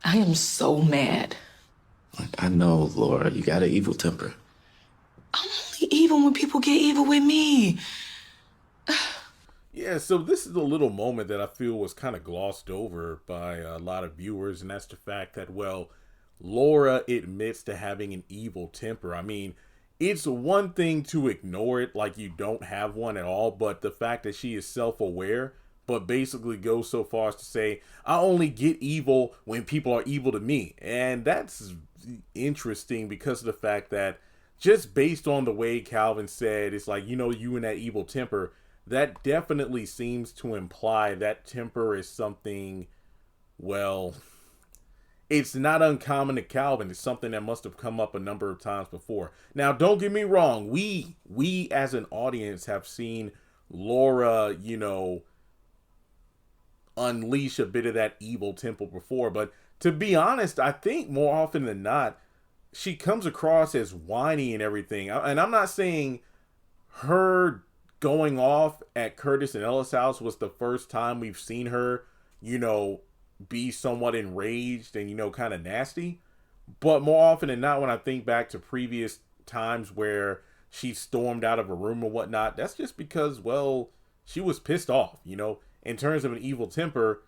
I am so mad. I know, Laura, you got an evil temper. I'm only evil when people get evil with me. Yeah, so this is a little moment that I feel was kind of glossed over by a lot of viewers, and that's the fact that, well, Laura admits to having an evil temper. I mean, it's one thing to ignore it like you don't have one at all, but the fact that she is self aware, but basically goes so far as to say, I only get evil when people are evil to me. And that's interesting because of the fact that just based on the way Calvin said, it's like, you and that evil temper, that definitely seems to imply that temper is something, well, it's not uncommon to Calvin. It's something that must have come up a number of times before. Now, don't get me wrong. We as an audience have seen Laura, unleash a bit of that evil temper before. But to be honest, I think more often than not, she comes across as whiny and everything. And I'm not saying her going off at Curtis and Ella's house was the first time we've seen her, be somewhat enraged and, kind of nasty. But more often than not, when I think back to previous times where she stormed out of a room or whatnot, that's just because, well, she was pissed off, In terms of an evil temper,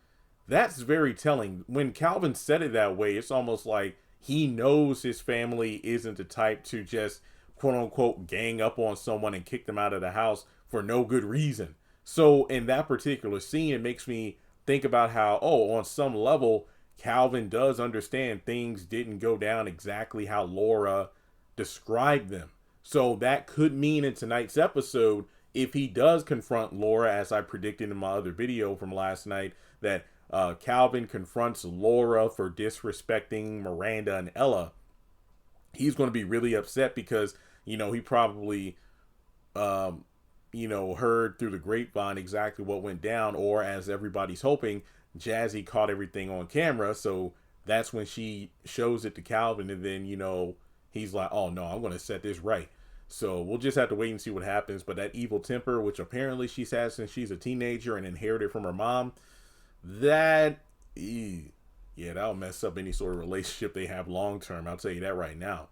that's very telling. When Calvin said it that way, it's almost like he knows his family isn't the type to just quote unquote gang up on someone and kick them out of the house for no good reason. So in that particular scene, it makes me think about how, on some level, Calvin does understand things didn't go down exactly how Laura described them. So that could mean in tonight's episode, if he does confront Laura, as I predicted in my other video from last night, that Calvin confronts Laura for disrespecting Miranda and Ella, he's going to be really upset because, he probably, heard through the grapevine exactly what went down, or as everybody's hoping, Jazzy caught everything on camera. So that's when she shows it to Calvin, and then, he's like, oh no, I'm going to set this right. So we'll just have to wait and see what happens. But that evil temper, which apparently she's had since she's a teenager and inherited from her mom, yeah, that'll mess up any sort of relationship they have long term. I'll tell you that right now.